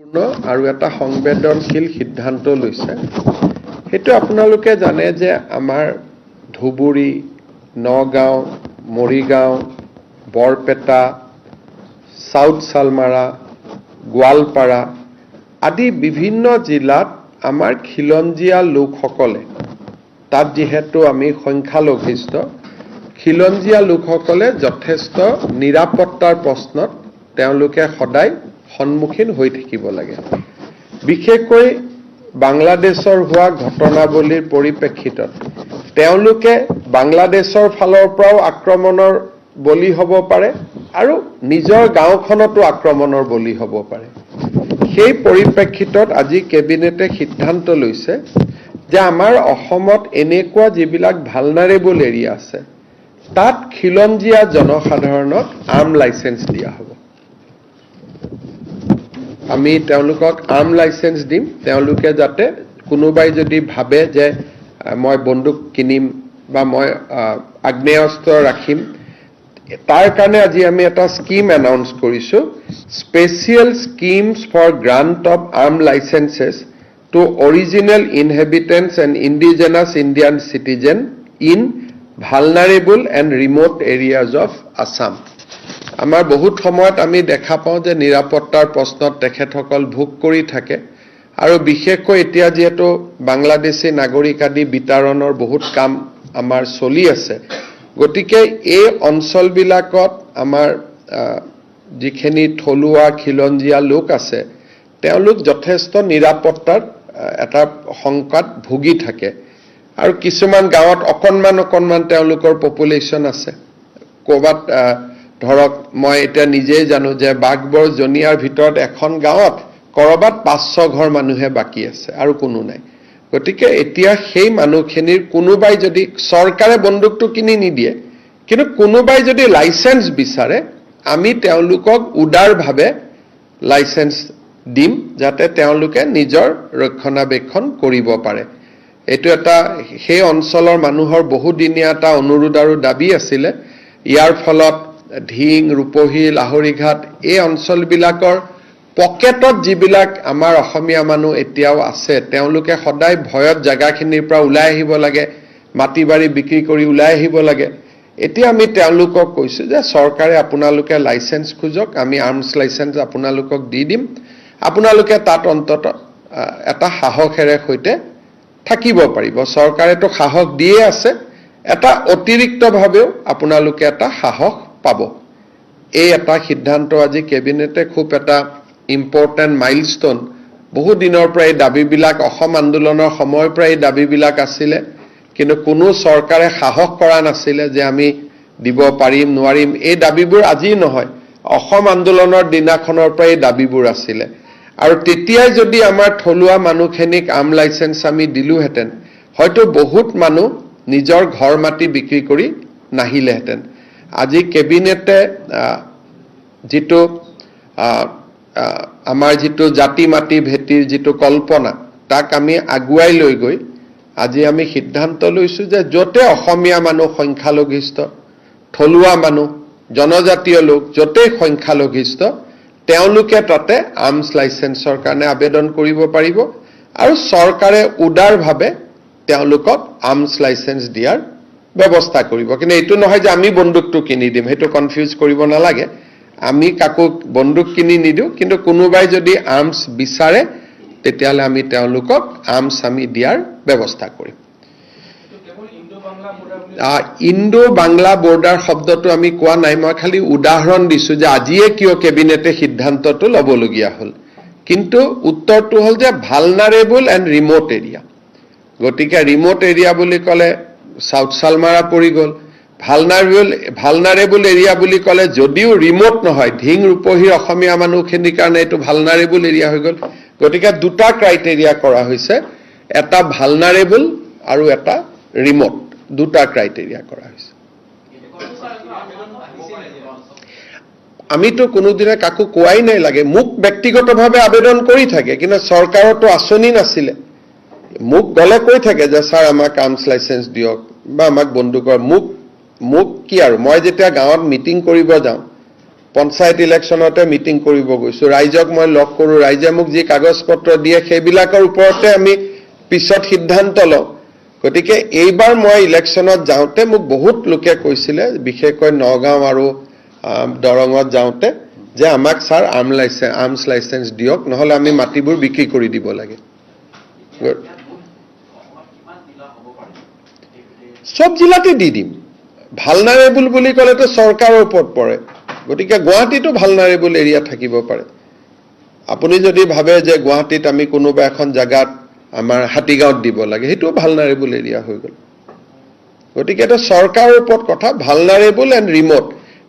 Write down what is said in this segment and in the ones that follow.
আৰু এটা সংবেদনশীল সিদ্ধান্ত লৈছে। সেইটো আপোনালোকে জানে যে আমাৰ ধুবুৰী, নগাঁও, মৰিগাঁও, বৰপেটা, সাউথ সালমাৰা, গোৱালপাৰা আদি বিভিন্ন জিলাত আমাৰ খিলঞ্জীয়া লোকসকলে, তাত যিহেতু আমি সংখ্যালঘিষ্ঠ, খিলঞ্জীয়া লোকসকলে যথেষ্ট নিৰাপত্তাৰ প্ৰশ্নত তেওঁলোকে সদায় সন্মুখীন হৈ থাকিব লাগে। বিশেষকৈ বাংলাদেশৰ হোৱা ঘটনাৱলীৰ পৰিপ্ৰেক্ষিতত তেওঁলোকে বাংলাদেশৰ ফালৰ পৰাও আক্ৰমণৰ বলি হ'ব পাৰে আৰু নিজৰ গাঁওখনতো আক্ৰমণৰ বলি হ'ব পাৰে। সেই পৰিপ্ৰেক্ষিতত আজি কেবিনেটে সিদ্ধান্ত লৈছে যে আমাৰ অসমত এনেকুৱা যিবিলাক ভালনাৰেবল এৰিয়া আছে তাত খিলঞ্জীয়া জনসাধাৰণক আৰ্ম লাইচেন্স দিয়া হ'ব। আমি তেওঁলোকক আৰ্ম লাইচেন্স দিম, তেওঁলোকে যাতে কোনোবাই যদি ভাবে যে মই বন্দুক কিনিম বা মই আগ্নেয়াস্ত্ৰ ৰাখিম, তাৰ কাৰণে আজি আমি এটা স্কিম এনাউন্স কৰিছো, special schemes for grant of arm licenses to original inhabitants and indigenous Indian citizen in vulnerable and remote areas of Assam. আমাৰ বহুত সময়ত আমি দেখা পাওঁ যে নিৰাপত্তাৰ প্ৰশ্নত তেখেতসকল ভোগ কৰি থাকে আৰু বিশেষকৈ এতিয়া যিহেতু বাংলাদেশী নাগৰিক আদি বিতৰণৰ বহুত কাম আমাৰ চলি আছে, গতিকে এই অঞ্চলবিলাকত আমাৰ যিখিনি থলুৱা খিলঞ্জীয়া লোক আছে তেওঁলোক যথেষ্ট নিৰাপত্তাৰ এটা শংকাত ভুগি থাকে আৰু কিছুমান গাঁৱত অকণমান তেওঁলোকৰ পপুলেশ্যন আছে। ক'ৰবাত ধৰক মই এতিয়া নিজেই জানো যে বাঘবৰ জনিয়াৰ ভিতৰত এখন গাঁৱত ক'ৰবাত 500 ঘৰ মানুহে বাকী আছে আৰু কোনো নাই। গতিকে এতিয়া সেই মানুহখিনিৰ কোনোবাই যদি চৰকাৰে বন্দুকটো কিনি নিদিয়ে, কিন্তু কোনোবাই যদি লাইচেন্স বিচাৰে আমি তেওঁলোকক উদাৰভাৱে লাইচেন্স দিম যাতে তেওঁলোকে নিজৰ ৰক্ষণাবেক্ষণ কৰিব পাৰে। এইটো এটা সেই অঞ্চলৰ মানুহৰ বহুদিনীয়া এটা অনুৰোধ আৰু দাবী আছিলে। ইয়াৰ ফলত ধিং, ৰূপহী, লাহৰীঘাট এই অঞ্চলবিলাকৰ পকেটত যিবিলাক আমাৰ অসমীয়া মানুহ এতিয়াও আছে তেওঁলোকে সদায় ভয়ত জেগাখিনিৰ পৰা ওলাই আহিব লাগে, মাটি বাৰী বিক্ৰী কৰি ওলাই আহিব লাগে। এতিয়া আমি তেওঁলোকক কৈছোঁ যে চৰকাৰে আপোনালোকে লাইচেন্স খোজক, আমি আৰ্মছ লাইচেন্স আপোনালোকক দি দিম, আপোনালোকে তাত অন্তত এটা সাহসেৰে সৈতে থাকিব পাৰিব। চৰকাৰেতো সাহস দিয়ে আছে, এটা অতিৰিক্তভাৱেও আপোনালোকে এটা সাহস পাব। এই এটা সিদ্ধান্ত আজি কেবিনেটে খুব এটা ইম্পৰ্টেণ্ট মাইলষ্টন। বহু দিনৰ পৰা এই দাবীবিলাক অসম আন্দোলনৰ সময়ৰ পৰা এই দাবীবিলাক আছিলে, কিন্তু কোনো চৰকাৰে সাহস কৰা নাছিলে যে আমি দিব পাৰিম নোৱাৰিম। এই দাবীবোৰ আজি নহয়, অসম আন্দোলনৰ দিনাখনৰ পৰা এই দাবীবোৰ আছিলে। আৰু তেতিয়াই যদি আমাৰ থলুৱা মানুহখিনিক আৰ্ম লাইচেন্স আমি দিলোহেঁতেন, হয়তো বহুত মানুহ নিজৰ ঘৰ মাটি বিক্ৰী কৰি নাহিলেহেঁতেন। আজি কেবিনেটে যিটো আমাৰ যিটো জাতি মাটি ভেটিৰ যিটো কল্পনা তাক আমি আগুৱাই লৈ গৈ আজি আমি সিদ্ধান্ত লৈছোঁ যে য'তে অসমীয়া মানুহ সংখ্যালঘিষ্ঠ, থলুৱা মানুহ, জনজাতীয় লোক য'তেই সংখ্যালঘিষ্ঠ তেওঁলোকে তাতে আৰ্মছ লাইচেন্সৰ কাৰণে আবেদন কৰিব পাৰিব আৰু চৰকাৰে উদাৰভাৱে তেওঁলোকক আৰ্মছ লাইচেন্স দিয়াৰ ব্যৱস্থা কৰিব। কিন্তু এইটো নহয় যে আমি বন্দুকটো কিনি দিম, সেইটো কনফিউজ কৰিব নালাগে। আমি কাকো বন্দুক কিনি নিদিওঁ, কিন্তু কোনোবাই যদি আৰ্মছ বিচাৰে তেতিয়াহ'লে আমি তেওঁলোকক আৰ্মছ আমি দিয়াৰ ব্যৱস্থা কৰিম। ইণ্ডো বাংলা বৰ্ডাৰ শব্দটো আমি কোৱা নাই, মই খালি উদাহৰণ দিছোঁ যে আজিয়ে কিয় কেবিনেটে সিদ্ধান্তটো ল'বলগীয়া হ'ল। কিন্তু উত্তৰটো হ'ল যে ভালনাৰেবল এণ্ড ৰিম'ট এৰিয়া। গতিকে ৰিম'ট এৰিয়া বুলি ক'লে সাউথ সালমাৰা পৰি গ'ল, ভালনাৰেবল এৰিয়া বুলি ক'লে যদিও ৰিম'ট নহয়, ধিং ৰূপহীৰ অসমীয়া মানুহখিনিৰ কাৰণে এইটো ভালনাৰেবল এৰিয়া হৈ গ'ল। গতিকে দুটা ক্ৰাইটেৰিয়া কৰা হৈছে, এটা ভালনাৰেবল আৰু এটা ৰিম'ট, দুটা ক্ৰাইটেৰিয়া কৰা হৈছে। আমিতো কোনোদিনে কাকো কোৱাই নাই লাগে, মোক ব্যক্তিগতভাৱে আবেদন কৰি থাকে, কিন্তু চৰকাৰতো আঁচনি নাছিলে। মোক গ'লে কৈ থাকে যে ছাৰ আমাক আৰ্মছ লাইচেন্স দিয়ক বা আমাক বন্দুকৰ। মোক কি আৰু মই যেতিয়া গাঁৱত মিটিং কৰিব যাওঁ পঞ্চায়ত ইলেকশ্যনতে মিটিং কৰিব গৈছো, ৰাইজক মই লগ কৰোঁ, ৰাইজে মোক যি কাগজ পত্ৰ দিয়ে সেইবিলাকৰ ওপৰতে আমি পিছত সিদ্ধান্ত লওঁ। গতিকে এইবাৰ মই ইলেকশ্যনত যাওঁতে মোক বহুত লোকে কৈছিলে, বিশেষকৈ নগাঁও আৰু দৰঙত যাওঁতে, যে আমাক ছাৰ আৰ্মছ লাইচেন্স দিয়ক, নহ'লে আমি মাটিবোৰ বিক্ৰী কৰি দিব লাগে। সব জিলাতে দি দিম। ভালনাৰেবল বুলি ক'লেতো চৰকাৰৰ ওপৰত পৰে, গতিকে গুৱাহাটীতো ভালনাৰেবল এৰিয়া থাকিব পাৰে। আপুনি যদি ভাবে যে গুৱাহাটীত আমি কোনোবা এখন জাগাত আমাৰ হাতীগাঁৱত দিব লাগে, সেইটোও ভালনাৰেবল এৰিয়া হৈ গ'ল। গতিকে এটা চৰকাৰৰ ওপৰত কথা, ভালনাৰেবল এণ্ড ৰিমোট।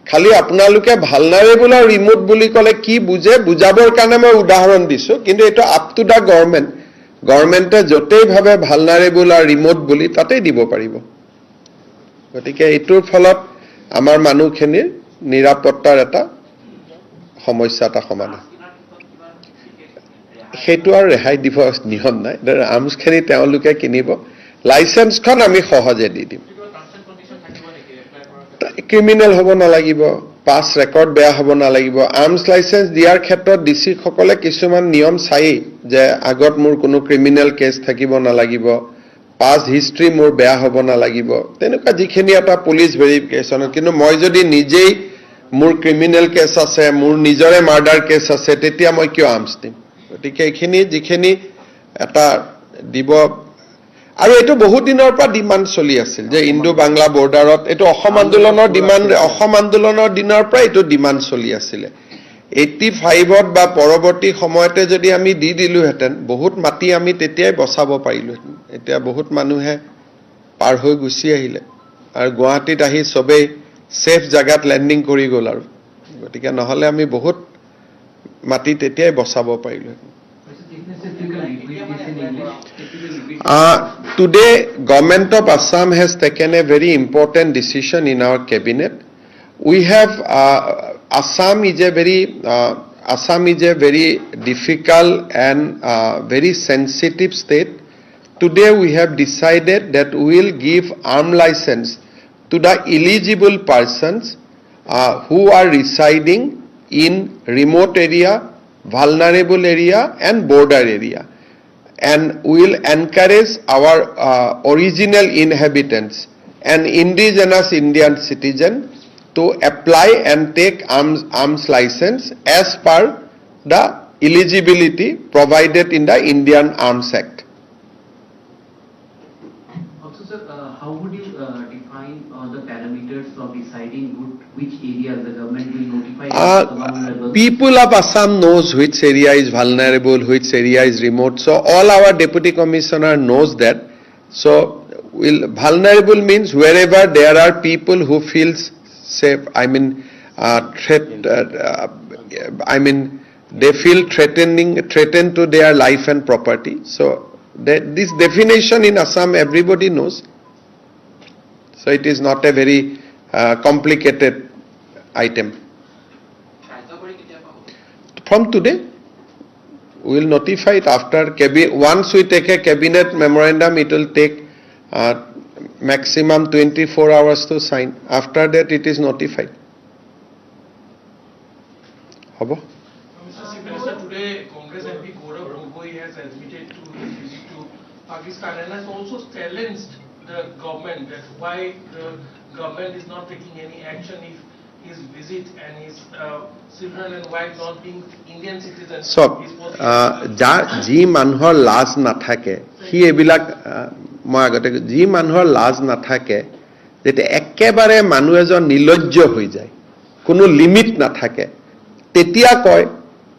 খালি আপোনালোকে ভালনাৰেবল আৰু ৰিমোট বুলি ক'লে কি বুজে, বুজাবৰ কাৰণে মই উদাহৰণ দিছো, কিন্তু এইটো আপ টু দা গভৰ্ণমেণ্ট। গভৰ্ণমেণ্টে য'তেই ভাবে ভালনাৰেবল আৰু ৰিমোট বুলি তাতেই দিব পাৰিব। গতিকে এইটোৰ ফলত আমাৰ মানুহখিনিৰ নিৰাপত্তাৰ এটা সমস্যা এটা সমাধান। সেইটো আৰু ৰেহাই দিব নিয়ম নাই, আৰ্মছখিনি তেওঁলোকে কিনিব, লাইচেন্সখন আমি সহজে দি দিম। ক্ৰিমিনেল হ'ব নালাগিব, পাছ ৰেকৰ্ড বেয়া হ'ব নালাগিব। আৰ্মছ লাইচেন্স দিয়াৰ ক্ষেত্ৰত ডিচি সকলে কিছুমান নিয়ম চায়েই, যে আগত মোৰ কোনো ক্ৰিমিনেল কেছ থাকিব নালাগিব, পাছ হিষ্ট্ৰী মোৰ বেয়া হ'ব নালাগিব, তেনেকুৱা যিখিনি এটা পুলিচ ভেৰিফিকেশ্যন। কিন্তু মই যদি নিজেই মোৰ ক্ৰিমিনেল কেছ আছে, মোৰ নিজৰে মাৰ্ডাৰ কেছ আছে, তেতিয়া মই কিয় আৰ্মছ দিম? গতিকে এইখিনি যিখিনি এটা দিব, আৰু এইটো বহুত দিনৰ পৰা ডিমাণ্ড চলি আছিল যে ইণ্ডো বাংলা বৰ্ডাৰত, এইটো অসম আন্দোলনৰ দিনৰ পৰা এইটো ডিমাণ্ড চলি আছিলে। 85ত বা পৰৱৰ্তী সময়তে যদি আমি দি দিলোহেঁতেন, বহুত মাটি আমি তেতিয়াই বচাব পাৰিলোহেঁতেন। এতিয়া বহুত মানুহে পাৰ হৈ গুচি আহিলে, আৰু গুৱাহাটীত আহি চবেই ছেফ জাগাত লেণ্ডিং কৰি গ'ল। আৰু গতিকে নহ'লে আমি বহুত মাটি তেতিয়াই বচাব পাৰিলোহেঁতেন। Today, Government of Assam has taken a very important decision in our cabinet. We have Assam is a very difficult and very sensitive state. Today, we have decided that we will give arm license to the eligible persons who are residing in remote area, vulnerable area, and border area. And we will encourage our original inhabitants and indigenous Indian citizen to apply and take arms license as per the eligibility provided in the Indian Arms Act. Also, sir, how would you define the parameters of deciding which areas the government will notify? People of Assam knows which area is vulnerable, which area is remote. So all our deputy commissioner knows that. So vulnerable means wherever there are people who feels safe. They feel threatened to their life and property. So this definition in Assam everybody knows. So it is not a very complicated item. From today, we will notify it after once we take a cabinet memorandum, it will take maximum 24 hours to sign. After that, it is notified. Hobo? Mr. Secretary, today Congress MP Gaurav Gogoi has admitted to his visit to Pakistan and has also challenged the government that why the government is not taking any action if his visit and his children and wife not being Indian citizens. So, ji manhor লাজ নাথাকে, হি এবিলাক মই আগতে যি মানুহৰ লাজ নাথাকে, যেতিয়া একেবাৰে মানুহ এজন নিলজ্জ হৈ যায়, কোনো লিমিট নাথাকে, তেতিয়া কয়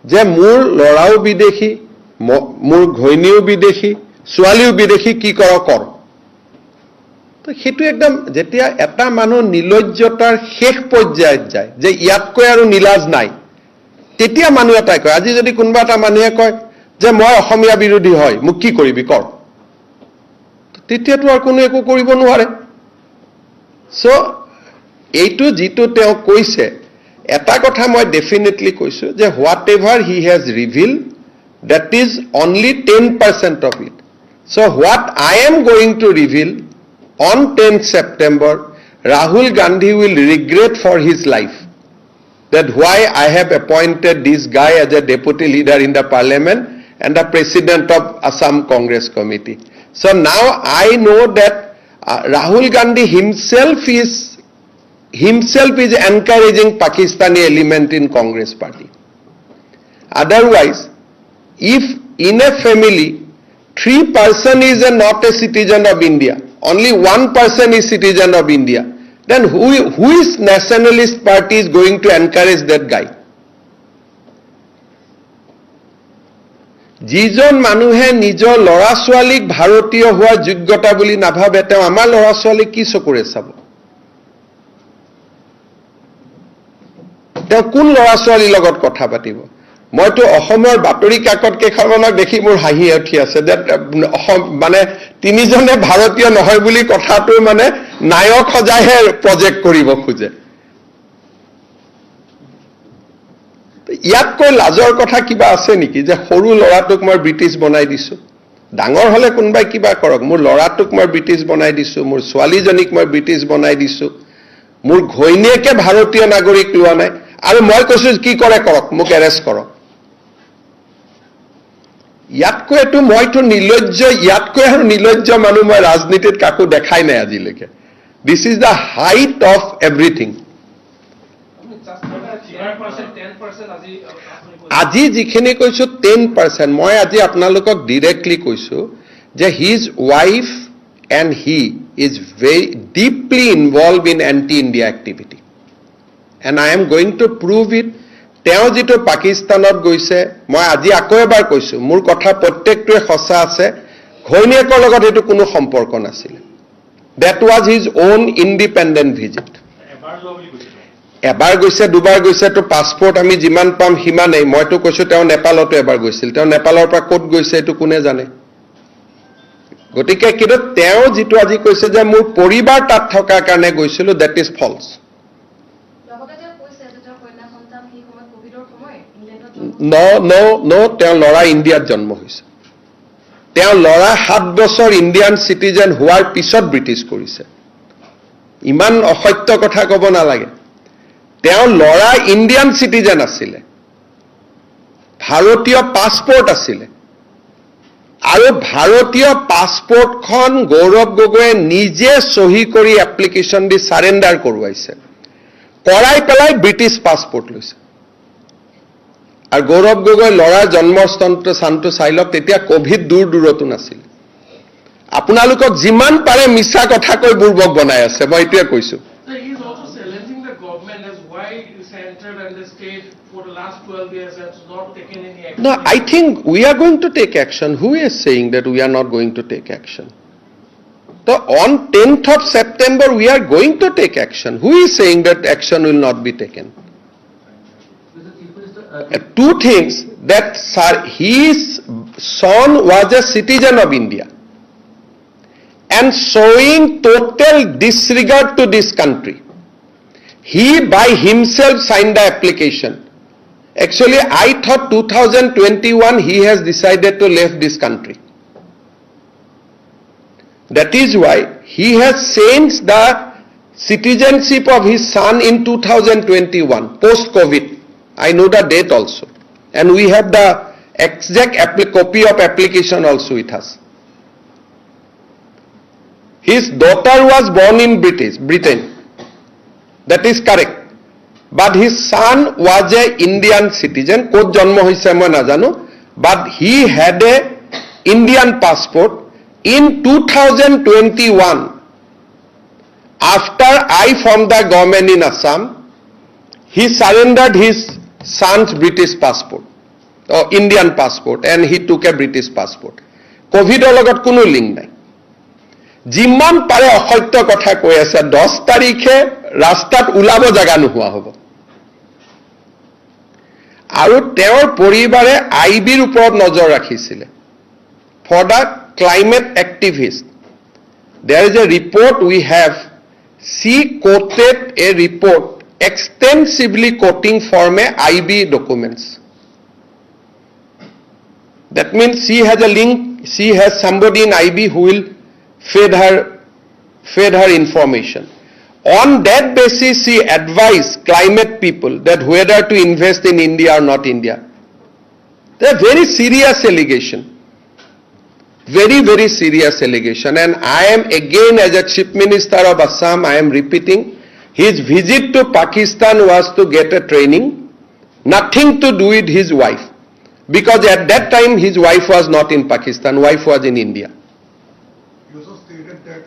যে মোৰ ল'ৰাও বিদেশী, মোৰ ঘৈণীও বিদেশী, ছোৱালীও বিদেশী, কি কৰ। তো সেইটো একদম যেতিয়া এটা মানুহ নিলজ্জতাৰ শেষ পৰ্যায়ত যায়, যে ইয়াতকৈ আৰু নিলাজ নাই, তেতিয়া মানুহ এটাই কয়। আজি যদি কোনোবা এটা মানুহে কয় যে মই অসমীয়া বিৰোধী হয়, মোক কি কৰিবি কৰ, তেতিয়াতো আৰু কোনো একো কৰিব নোৱাৰে। চ' এইটো যিটো তেওঁ কৈছে, এটা কথা মই ডেফিনেটলি কৈছো যে what ever he has reveal, that is only 10% of it. So what I am going to reveal on 10th September, Rahul Gandhi will regret for his life. that why I have appointed this guy as a deputy leader in the parliament and the president of Assam Congress Committee. So now I know that Rahul Gandhi himself is encouraging Pakistani element in Congress party. Otherwise, if in a family 3 person is not a citizen of India, only 1 person is citizen of India, then who is nationalist party is going to encourage that guy? যিজন মানুহে নিজৰ ল'ৰা ছোৱালীক ভাৰতীয় হোৱাৰ যোগ্যতা বুলি নাভাবে তেওঁ আমাৰ ল'ৰা ছোৱালীক কি চকুৰে চাব? তেওঁ কোন ল'ৰা ছোৱালীৰ লগত কথা পাতিব? মইতো অসমৰ বাতৰি কাকত কেইখনক দেখি মোৰ হাঁহি উঠি আছে যে মানে তিনিজনে ভাৰতীয় নহয় বুলি কথাটো মানে নায়ক সজাইহে প্ৰজেক্ট কৰিব খোজে। ইয়াতকৈ লাজৰ কথা কিবা আছে নেকি যে সৰু ল'ৰাটোক মই ব্ৰিটিছ বনাই দিছো? ডাঙৰ হলে কোনোবাই কিবা কৰক, মোৰ ল'ৰাটোক মই ব্ৰিটিছ বনাই দিছো, মোৰ ছোৱালীজনীক মই ব্ৰিটিছ বনাই দিছো, মোৰ ঘৈণীয়েকে ভাৰতীয় নাগৰিক লোৱা নাই, আৰু মই কৈছো কি কৰে কৰক, মোক এৰেষ্ট কৰক। ইয়াতকৈ এইটো মইতো নিৰ্লজ্জ, ইয়াতকৈ আৰু নিৰ্লজ্জ মানুহ মই ৰাজনীতিত কাকো দেখাই নাই আজিলৈকে। This is the height of everything. আজি যিখিনি কৈছো 10%, মই আজি আপোনালোকক ডিৰেক্টলি কৈছো যে his wife and he is very deeply involve in anti India activity, and I am going to prove it. তেওঁ যিটো পাকিস্তানত গৈছে, মই আজি আকৌ এবাৰ কৈছো, মোৰ কথা প্ৰত্যেকটোৱে সঁচা আছে, ঘৈণীয়েকৰ লগত এইটো কোনো সম্পৰ্ক নাছিলে। That was his on independent visit. এবাৰ গৈছে, দুবাৰ গৈছে, তো পাছপৰ্ট আমি যিমান পাম সিমানেই। মইতো কৈছো তেওঁ নেপালতো এবাৰ গৈছিল, তেওঁ নেপালৰ পৰা ক'ত গৈছে এইটো কোনে জানে? গতিকে কিন্তু তেওঁ যিটো আজি কৈছে যে মোৰ পৰিবাৰ তাত থকাৰ কাৰণে গৈছিলো, দেট ইজ ফলছ। তেওঁ ল'ৰা ইণ্ডিয়াত জন্ম হৈছে, তেওঁ ল'ৰা 7 বছৰ ইণ্ডিয়ান চিটিজেন হোৱাৰ পিছত ব্ৰিটিছ কৰিছে। ইমান অসত্য কথা ক'ব নালাগে। তেওঁ ল'ৰা ইণ্ডিয়ান চিটিজেন আছিলে, ভাৰতীয় পাছপৰ্ট আছিলে, আৰু ভাৰতীয় পাছপৰ্টখন গৌৰৱ গগৈয়ে নিজে চহী কৰি এপ্লিকেশ্যন দি চাৰেণ্ডাৰ কৰোৱাইছে, কৰাই পেলাই ব্ৰিটিছ পাছপৰ্ট লৈছে। আৰু গৌৰৱ গগৈ ল'ৰাৰ জন্মস্থানটো চাই লওক, তেতিয়া কভিড দূৰ দূৰতো নাছিল। আপোনালোকক যিমান পাৰে মিছা কথা কৈ বুৰ্বক বনাই আছে, মই এইটোৱে কৈছো। No, I think we are going to take action. Who is saying that we are not going to take action? So on 10th of September we are going to take action. Who is saying that action will not be taken? Two things, that his son was a citizen of India and showing total disregard to this country. He by himself signed the application. Actually, I thought 2021 he has decided to leave this country. That is why he has changed the citizenship of his son in 2021, post-COVID. I know the date also. And we have the exact copy of application also with us. His daughter was born in Britain. That is correct. But his son was a Indian citizen. Kot janmo hoise moi najano. But he had a Indian passport. In 2021, after I formed the government in Assam, he surrendered his son's British passport, or Indian passport, and he took a British passport. Covidৰ লগত কোনো link নাই। যিমান পাৰে অসত্য কথা কৈ আছে, 10 তাৰিখে ৰাস্তাত ওলাব জাগা নোহোৱা হ'ব। আৰু তেওঁৰ পৰিবাৰে আইবিৰ ওপৰত নজৰ ৰাখিছিলে। For the climate activist, there is a report we have. She quoted a report extensively quoting from a IB documents. That means she has a link, she has somebody in IB who will feed her information. On that basis, he advised climate people that whether to invest in India or not India. They are very serious allegation. Very, very serious allegation. And I am again, as a Chief Minister of Assam, I am repeating, his visit to Pakistan was to get a training, nothing to do with his wife. Because at that time, his wife was not in Pakistan, wife was in India. You also stated that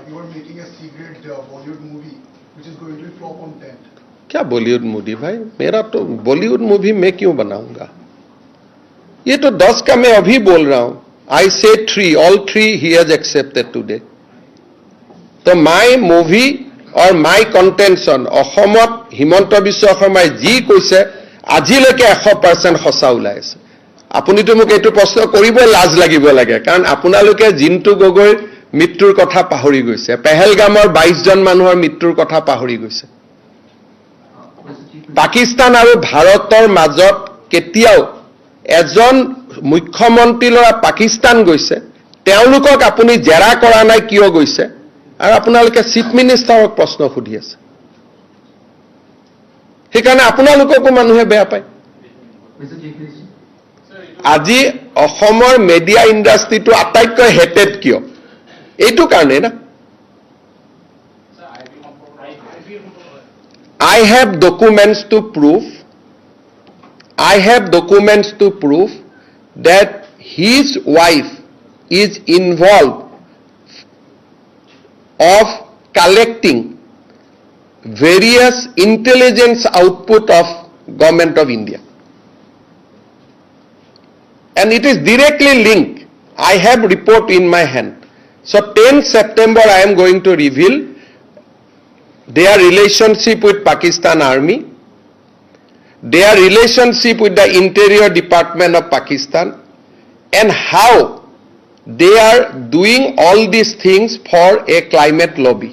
you are making a secret Bollywood movie which is going to be flop on 10th. क्या Bollywood movie भाई, मेरा तो Bollywood movie मैं क्यों बनाऊंगा? ये तो 10 का मैं अभी बोल रहा हूं. I say 3, all 3 he has accepted today. So my movie or my contention, অসমত হিমন্ত বিশ্ব শৰ্মাই যি কৈছে আজিলৈকে 100% সঁচা ওলাই আছে. আপুনিতো মোক এইটো প্ৰশ্ন কৰিব লাজ লাগিব লাগে, কাৰণ আপোনালোকে জিন্তু গগৈৰ মৃত্যুৰ কথা পাহৰি গৈছে, পেহেলগামৰ 22 জন মানুহৰ মৃত্যুৰ কথা পাহৰি গৈছে. পাকিস্তান আৰু ভাৰতৰ মাজত কেতিয়াও এজন মুখ্যমন্ত্ৰী ল'ৰা পাকিস্তান গৈছে, তেওঁলোকক আপুনি জেৰা কৰা নাই কিয় গৈছে, আৰু আপোনালোকে চিফ মিনিষ্টাৰক প্ৰশ্ন সুধি আছে. সেইকাৰণে আপোনালোককো মানুহে বেয়া পায়. Mr. Chief Minister. আজি অসমৰ মিডিয়া ইণ্ডাষ্ট্ৰিটো আটাইতকৈ হেটেড কিয়? এইটো কাৰণে না. I have documents to prove that his wife is involved of collecting various intelligence output of Government of India. And it is directly linked. I have report in my hand. So 10th September I am going to reveal their relationship with Pakistan Army, their relationship with the Interior Department of Pakistan, and how they are doing all these things for a climate lobby.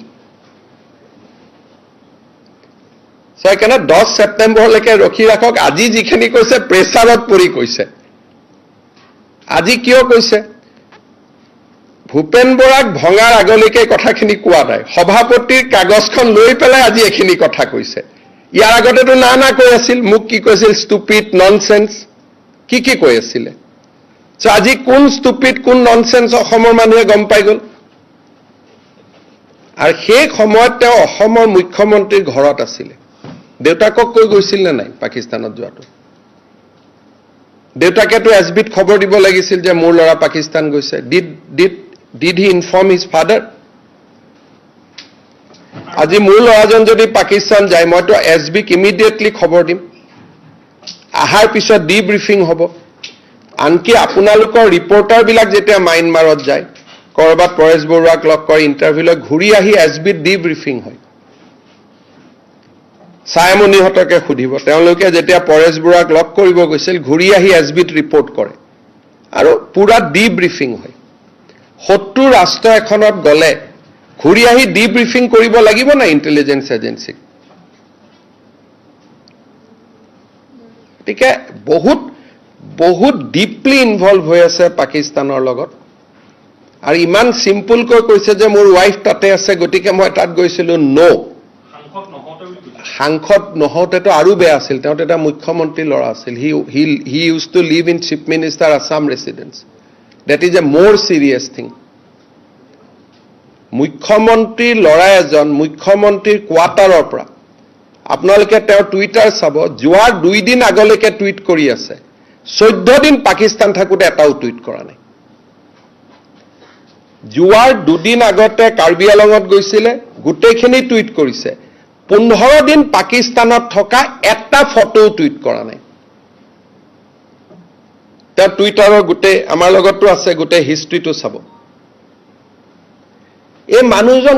So I cannot 10 September leke rokhi rakhok, aji jikhini koise pressurot pori koise. আজি কিয় কৈছে? ভূপেন বৰাক ভঙাৰ আগলৈকে কথাখিনি কোৱা নাই, সভাপতিৰ কাগজখন লৈ পেলাই আজি এখিনি কথা কৈছে. ইয়াৰ আগতেতো না কৈ আছিল, মোক কি কৈছিল? ষ্টুপিড, ননসেন্স, কি কৈ আছিলে? চ' আজি কোন ষ্টুপিড কোন ননসেন্স অসমৰ মানুহে গম পাই গ'ল. আৰু সেই সময়ত তেওঁ অসমৰ মুখ্যমন্ত্ৰীৰ ঘৰত আছিলে. দেউতাকক কৈ গৈছিল নে নাই পাকিস্তানত যোৱাটো? দেউতাকেতো এছবিত খবৰ দিব লাগিছিল যে মোৰ ল'ৰা পাকিস্তান গৈছে. Did he inform his father? আজি মোৰ ল'ৰাজন যদি পাকিস্তান যায়, মইতো এছবিক ইমিডিয়েটলি খবৰ দিম. আহাৰ পিছত ডিব্ৰিফিং হ'ব. আনকি আপোনালোকৰ ৰিপৰ্টাৰবিলাক যেতিয়া মায়ানমাৰত যায়, ক'ৰবাত পৰেশ বৰুৱাক লগ কৰি ইণ্টাৰভিউ লৈ ঘূৰি আহি এছবিত ডিব্ৰিফিং হয়. ছায়ামণিহঁতকে সুধিব, তেওঁলোকে যেতিয়া পৰেশ বৰুৱাক লগ কৰিব গৈছিল, ঘূৰি আহি এছবিত ৰিপৰ্ট কৰে আৰু পুৰা ডিব্ৰিফিং হয়. 70 ৰাষ্ট্ৰ এখনত গ'লে ঘূৰি আহি ডিব্ৰিফিং কৰিব লাগিব না ইণ্টেলিজেন্স এজেন্সিক? গতিকে বহুত ডিপলি ইনভলভ হৈ আছে পাকিস্তানৰ লগত. আৰু ইমান চিম্পুলকৈ কৈছে যে মোৰ ৱাইফ তাতে আছে, গতিকে মই তাত গৈছিলো. সাংসদ নহওঁতেতো আৰু বেয়া আছিল, তেওঁ এটা মুখ্যমন্ত্ৰী ল'ৰা আছিল. He use to live in chief minister Assam residence. That is a more serious thing. মুখ্যমন্ত্ৰীৰ ল'ৰা এজন মুখ্যমন্ত্ৰীৰ কোৱাৰ্টাৰৰ পৰা, আপোনালোকে তেওঁৰ টুইটাৰ চাব, যোৱাৰ 2 দিন আগলৈকে টুইট কৰি আছে. 14 দিন পাকিস্তান থাকোঁতে এটাও টুইট কৰা নাই. যোৱাৰ 2 দিন আগতে কাৰ্বি আলঙত গৈছিলে, গোটেইখিনি টুইট কৰিছে. 15 দিন পাকিস্তানত থকা এটা ফটো টুইট কৰা নাই. তেওঁ টুইটাৰৰ গোটেই, আমাৰ লগতো আছে, গোটেই হিষ্ট্ৰীটো চাব. এই মানুহজন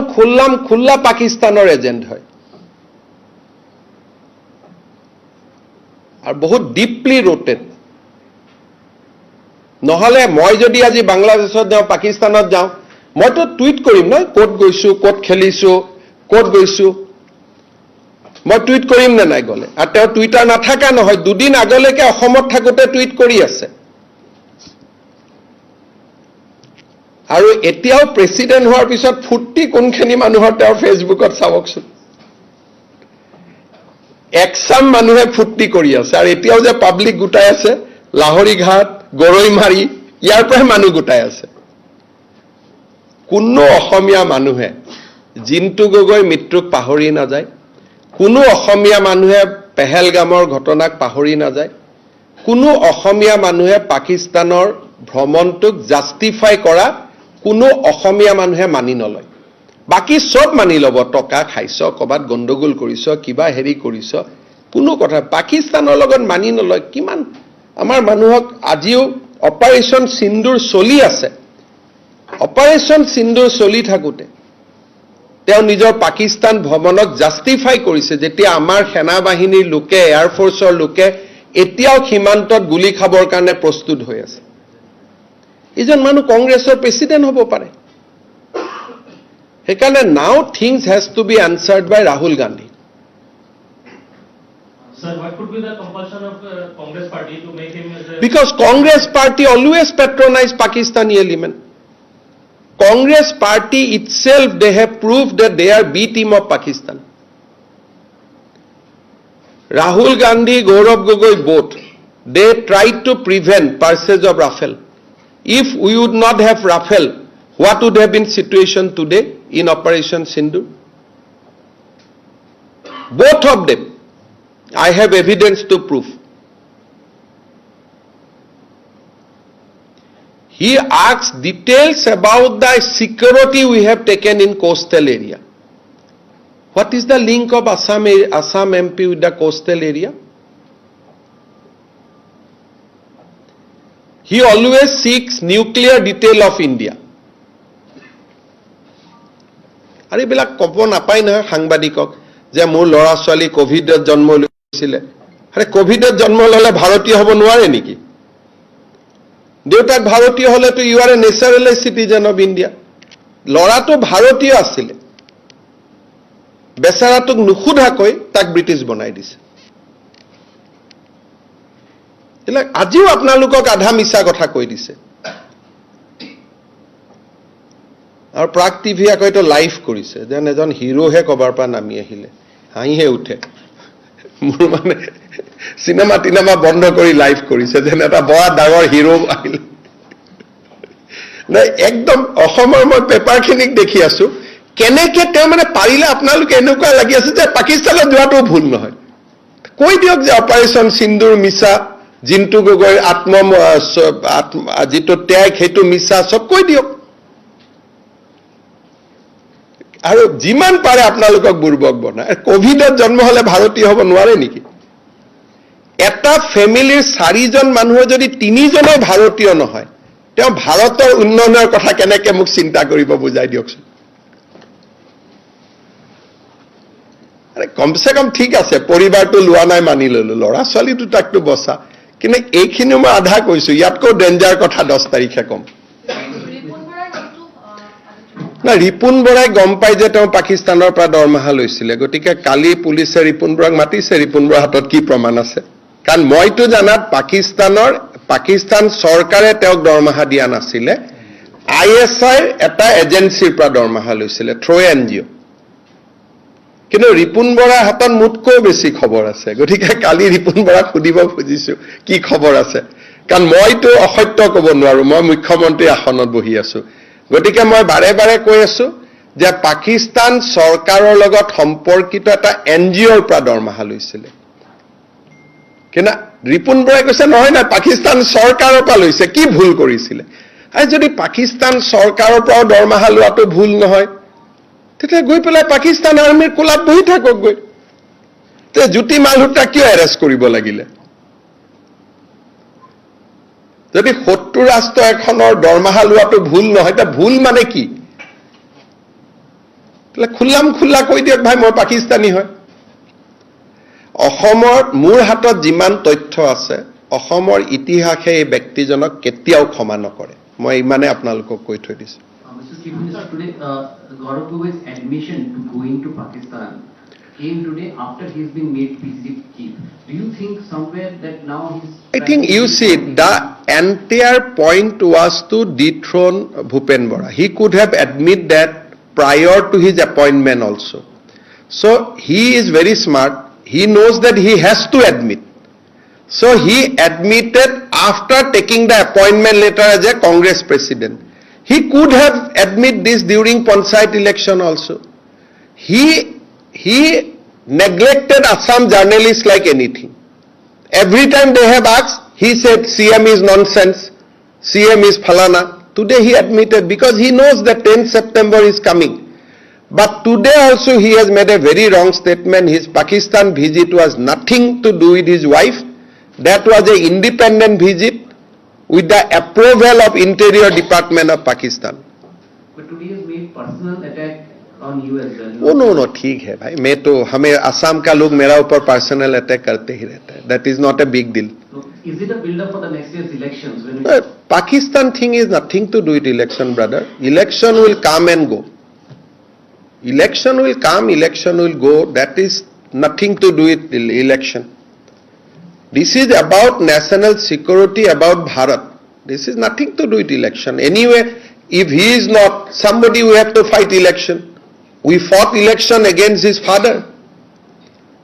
খোল্লা পাকিস্তানৰ এজেণ্ট হয় আৰু বহুত ডিপলি ৰোটেড. নহ'লে মই যদি আজি বাংলাদেশত যাওঁ, পাকিস্তানত যাওঁ, মইতো টুইট কৰিম ন, ক'ত গৈছো, ক'ত খেলিছো, ক'ত গৈছো, মই টুইট কৰিম নে নাই গ'লে? আৰু তেওঁ টুইটাৰ নাথাকা নহয়, 2 দিন আগলৈকে অসমত থাকোঁতে টুইট কৰি আছে. আৰু এতিয়াও প্ৰেচিডেণ্ট হোৱাৰ পিছত ফুৰ্তি কোনখিনি মানুহৰ তেওঁৰ ফেচবুকত চাবকচোন. একচাম মানুহে ফূৰ্তি কৰি আছে আৰু এতিয়াও যে পাব্লিক গোটাই আছে লাহৰীঘাট গৰৈমাৰী ইয়াৰ পৰাই মানুহ গোটাই আছে কোনো অসমীয়া মানুহে জিন্তু গগৈ মৃত্যুক পাহৰি নাযায় কোনো অসমীয়া মানুহে পেহেলগামৰ ঘটনাক পাহৰি নাযায় কোনো অসমীয়া মানুহে পাকিস্তানৰ ভ্ৰমণটোক জাষ্টিফাই কৰা কোনো অসমীয়া মানুহে মানি নলয় বাকি সব মানি লব টকা খাইছ কবাত গণ্ডগোল কৰিছ কিবা হেৰি কৰিছ কোনো কথা পাকিস্তানৰ লগত মানি নলয় কিমান আমাৰ মানুহক আজিও অপাৰেশন সিন্দুৰ চলি আছে অপাৰেশন সিন্দুৰ চলি থাকোতে তেওঁ নিজৰ পাকিস্তান ভ্ৰমণক জাষ্টিফাই কৰিছে যেতিয়া আমাৰ সেনা বাহিনীৰ লোকে এয়াৰ ফোৰ্সৰ লোকে এতিয়াও সীমান্তত গুলি খাবৰ কাৰণে প্ৰস্তুত হৈ আছে ইজন মানুহ কংগ্ৰেছৰ প্ৰেসিডেন্ট হ'ব পাৰে সেইকাৰণে now things has to be answered by Rahul Gandhi Sir, what could be the compulsion of Congress party to make him as a... because Congress party always patronize Pakistani element Congress party itself they have proved that they are B team of Pakistan Rahul Gandhi Gaurav Gogoi both they tried to prevent purchase of Rafale if we would not have Rafale what would have been situation today in Operation Sindoor both of them I have evidence to prove he asks details about the security we have taken in coastal area what is the link of Assam MP with the coastal area he always seeks nuclear detail of India আৰু এইবিলাক ক'ব নাপায় নহয় সাংবাদিকক যে মোৰ ল'ৰা ছোৱালী কোভিডত জন্ম লৈছিলে আৰে কোভিডত জন্ম ল'লে ভাৰতীয় হ'ব নোৱাৰে নেকি দেউতাক ভাৰতীয় হ'লেতো you are a natural citizen of India ল'ৰাটো ভাৰতীয় আছিলে বেচাৰাটোক নুসুধাকৈ তাক ব্ৰিটিছ বনাই দিছে এইবিলাক আজিও আপোনালোকক আধা মিছা কথা কৈ দিছে আৰু প্ৰাগ টিভি আকৌ এইটো লাইভ কৰিছে যেন এজন হিৰোহে কবাৰ পৰা নামি আহিলে হাঁহিহে উঠে মোৰ মানে চিনেমা টিনেমা বন্ধ কৰি লাইভ কৰিছে যেন এটা বড়া ডাঙৰ হিৰো আহিলে নাই একদম অসমৰ মই পেপাৰখিনিক দেখি আছো কেনেকে তেওঁ মানে পাৰিলে আপোনালোকে এনেকুৱা লাগি আছে যে পাকিস্তানত যোৱাটো ভুল নহয় কৈ দিয়ক যে অপাৰেশ্যন সিন্দুৰ মিছা জিন্তু গগৈৰ যিটো ত্যাগ সেইটো মিছা সব কৈ দিয়ক আৰু যিমান পাৰে আপোনালোকক বুৰ্বক বনায় কোভিডত জন্ম হলে ভাৰতীয় হ'ব নোৱাৰে নেকি এটা ফেমিলিৰ 4জন মানুহৰ যদি 3জনে ভাৰতীয় নহয় তেওঁ ভাৰতৰ উন্নয়নৰ কথা কেনেকে মোক চিন্তা কৰিব বুজাই দিয়কচোন আৰে কমসে কম ঠিক আছে পৰিবাৰটো লোৱা নাই মানি ললো ল'ৰা ছোৱালী দুটাকটো বসা কিন্তু এইখিনি মই আধা কৈছো ইয়াতকৈ ডেঞ্জাৰ কথা 10 তাৰিখে কম না ৰিপুন বৰাই গম পাই যে তেওঁ পাকিস্তানৰ পৰা দৰমহা লৈছিলে গতিকে কালি পুলিচে ৰিপুন বৰাক মাতিছে ৰিপুন বৰাৰ হাতত কি প্ৰমাণ আছে কাৰণ মইতো জানাত পাকিস্তান চৰকাৰে তেওঁক দৰমহা দিয়া নাছিলে ISI এটা এজেন্সিৰ পৰা দৰমহা লৈছিলে থ্ৰু NGO কিন্তু ৰিপুন বৰাৰ হাতত মুতকৈ বেছি খবৰ আছে গতিকে কালি ৰিপুন বৰাক সুধিব খুজিছো কি খবৰ আছে কাৰণ মইতো অসত্য ক'ব নোৱাৰো মই মুখ্যমন্ত্ৰী আসনত বহি আছো গতিকে মই বাৰে বাৰে কৈ আছো যে পাকিস্তান চৰকাৰৰ লগত সম্পৰ্কিত এটা NGOৰ পৰা দৰমহা লৈছিলে কিন্তু ৰিপুন বৰাই কৈছে নহয় না পাকিস্তান চৰকাৰৰ পৰা লৈছে কি ভুল কৰিছিলে আৰু যদি পাকিস্তান চৰকাৰৰ পৰা দৰমহা লোৱাটো ভুল নহয় তেতিয়া গৈ পেলাই পাকিস্তান আৰ্মিৰ কোলাত বহি থাকক গৈ তে জ্যোতি মালহোত্ৰা কিয় এৰেষ্ট কৰিব লাগিলে যদি 70 ৰাষ্ট্ৰ এখনৰ দৰমহা লোৱাটো ভুল নহয় তা ভুল মানে কি তাহলে খুল্লা কৈ দিয়ক ভাই মই পাকিস্তানী হয় অসমৰ মোৰ হাতত যিমান তথ্য আছে অসমৰ ইতিহাসে এই ব্যক্তিজনক কেতিয়াও ক্ষমা নকৰে মই ইমানে আপোনালোকক কৈ থৈ দিছো Mr. Chief Minister, today Gaurav Gogoi's admission to going to Pakistan came today after he's been made PCC chief. Do you think somewhere that now he's... I think you see the entire point was to dethrone Bhupen Bora. He could have admitted that prior to his appointment also. So he is very smart. he knows that he has to admit. So he admitted after taking the appointment letter as a Congress president. He could have admitted this during Panchayat election also. He neglected Assam journalists like anything. Every time they have asked, he said CM is nonsense, CM is falana. Today he admitted because he knows that 10th September is coming. But today also he has made a very wrong statement. His Pakistan visit was nothing to do with his wife. That was an independent visit with the approval of Interior Department of Pakistan. But today he has made personal attack on you as well. वो no ठीक है भाई मैं तो हमें असम का लोग मेरा ऊपर पर्सनल अटैक करते ही रहता है that is not a big deal So, is it a build-up for the next year's elections? When Pakistan thing is nothing to do with election brother election will come and go election will come election will go that is nothing to do with election this is about national security about Bharat this is nothing to do with election anyway if he is not somebody we have to fight election. We fought election against his father.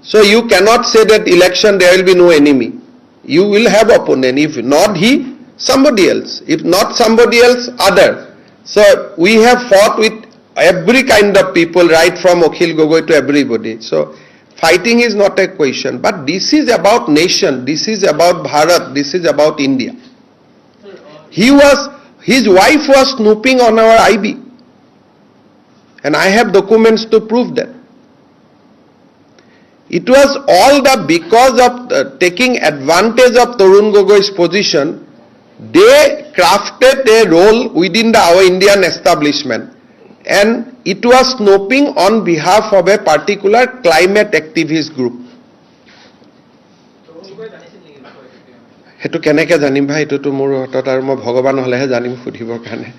So you cannot say that election there will be no enemy. You will have opponent. If not he, somebody else. If not somebody else, other. So we have fought with every kind of people right from Akhil Gogoi to everybody. So fighting is not a question. But this is about nation. This is about Bharat. This is about India. His wife was snooping on our IB. And I have documents to prove that. It was all because of taking advantage of Tarun Gogoi's position, they crafted a role within our Indian establishment. And it was snooping on behalf of a particular climate activist group. সেইটো কেনেকৈ জানিম ভাই এইটোতো মোৰ হাতত আৰু মই ভগৱান হ'লেহে জানিম সুধিবৰ কাৰণে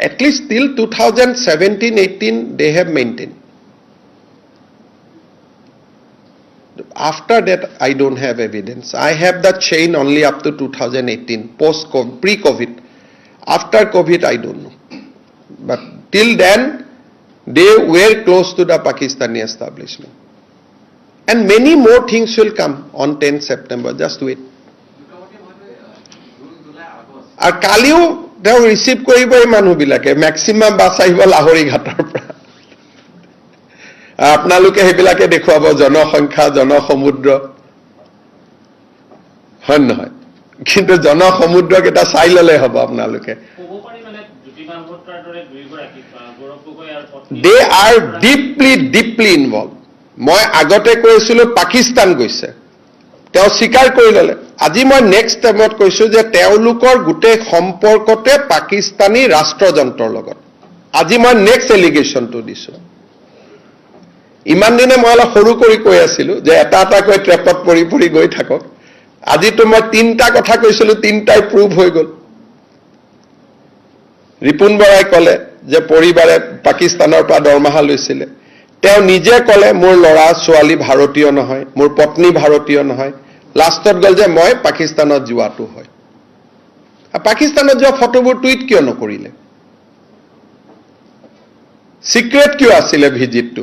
at least till 2017-18 they have maintained. After that I don't have evidence. I have the chain only up to 2018 post-COVID, pre-COVID. After COVID I don't know. But till then they were close to the Pakistani establishment. And many more things will come on 10th September. Just wait. আৰু কালিও তেওঁ receive কৰিব এই মানুহবিলাকে maximum bus আহিব লাহৰি ঘাটৰ পৰা আপোনালোকে সেইবিলাকে দেখুৱাব জনসংখ্যা জনসমুদ্ৰ হয় নহয় কিন্তু জনসমুদ্ৰকেইটা চাই ল'লে হ'ব আপোনালোকে দে আৰ ডিপলি ইনভলভ মই আগতে কৈছিলো পাকিস্তান গৈছে তেওঁ স্বীকাৰ কৰি ল'লে আজি মই নেক্সট টাইমত কৈছো যে তেওঁলোকৰ গোটেই সম্পৰ্কতে পাকিস্তানী ৰাষ্ট্ৰযন্ত্ৰৰ লগত আজি মই নেক্সট এলিগেশ্যনটো দিছো ইমান দিনে মই অলপ সৰু কৰি কৈ আছিলো যে এটা কৈ ট্ৰেপত পৰি গৈ থাকক আজিতো মই তিনিটা কথা কৈছিলো তিনিটাই প্ৰুভ হৈ গ'ল ৰিপুন বৰাই ক'লে যে পৰিবাৰে পাকিস্তানৰ পৰা দৰমহা লৈছিলে তেওঁ নিজে ক'লে মোৰ ল'ৰা ছোৱালী ভাৰতীয় নহয় মোৰ পত্নী ভাৰতীয় নহয় লাষ্টত গ'ল যে মই পাকিস্তানত যোৱাটো হয় পাকিস্তানত যোৱা ফটোবোৰ টুইট কিয় নকৰিলে সিক্ৰেট কিয় আছিলে ভিজিটটো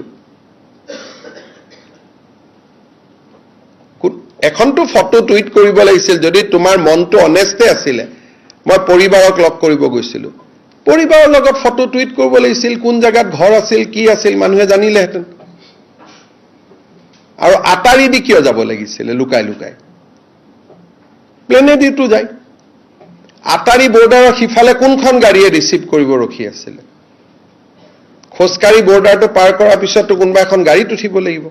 এখনটো ফটো টুইট কৰিব লাগিছিল যদি তোমাৰ মনটো অনেষ্টে আছিলে মই পৰিবাৰক লগ কৰিব গৈছিলো পৰিবাৰৰ লগত ফটো টুইট কৰিব লাগিছিল কোন জায়গাত ঘৰ আছিল কি আছিল মানুহে জানিলেহেঁতেন আৰু আটাৰি দি কিয় যাব লাগিছিল লুকাই লুকাই প্লেনেদিটো যায় আটাৰি বৰ্ডাৰৰ সিফালে কোনখন গাড়ীয়ে ৰিচিভ কৰিব ৰখি আছিল খোজকাঢ়ি বৰ্ডাৰটো পাৰ কৰাৰ পিছতো কোনোবা এখন গাড়ীত উঠিব লাগিব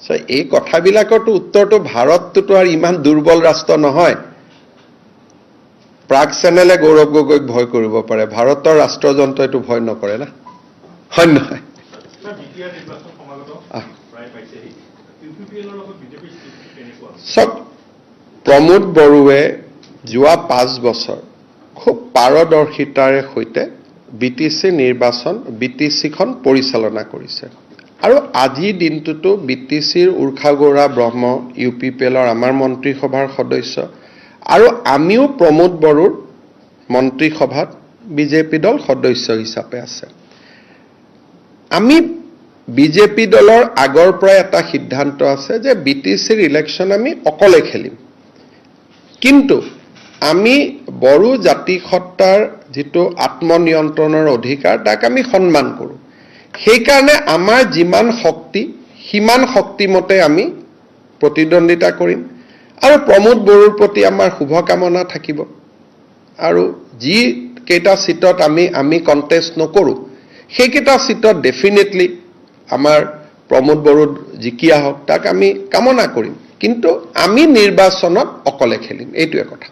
সো এই কথাবিলাকৰটো উত্তৰটো ভাৰতটো আৰু ইমান দুৰ্বল ৰাষ্ট্ৰ নহয় প্ৰাগ চেনেলে গৌৰৱ গগৈক ভয় কৰিব পাৰে ভাৰতৰ ৰাষ্ট্ৰযন্ত্ৰ এইটো ভয় নকৰে না হয় নহয় সব প্ৰমোদ বড়ুৱে যোৱা 5 বছৰ খুব পাৰদৰ্শিতাৰে সৈতে বিটিসি নিৰ্বাচন বিটিসিখন পৰিচালনা কৰিছে আৰু আজি দিনটোতো বিটিসিৰ উৰ্খা গৌৰা ব্ৰহ্ম ইউপিপিএলৰ আমাৰ মন্ত্ৰীসভাৰ সদস্য আৰু আমিও প্ৰমোদ বড়ুৰ মন্ত্ৰীসভাত বিজেপি দল সদস্য হিচাপে আছে আমি বিজেপি দলৰ আগৰ পৰাই এটা সিদ্ধান্ত আছে যে BTCৰ ইলেকশ্যন আমি অকলে খেলিম, কিন্তু আমি বড়ো জাতিসত্তাৰ যিটো আত্মনিয়ন্ত্ৰণৰ অধিকাৰ তাক আমি সন্মান কৰোঁ। সেইকাৰণে আমাৰ যিমান শক্তি সিমান শক্তিমতে আমি প্ৰতিদ্বন্দ্বিতা কৰিম আৰু প্ৰমোদ বড়োৰ প্ৰতি আমাৰ শুভকামনা থাকিব। আৰু যি কেইটা সিটত আমি কণ্টেষ্ট নকৰোঁ সেইকেইটা সিটত ডেফিনেটলি আমাৰ প্ৰমোদ বড়ো জিকি আহক তাক আমি কামনা কৰিম, কিন্তু আমি নিৰ্বাচনত অকলে খেলিম, এইটোৱে কথা।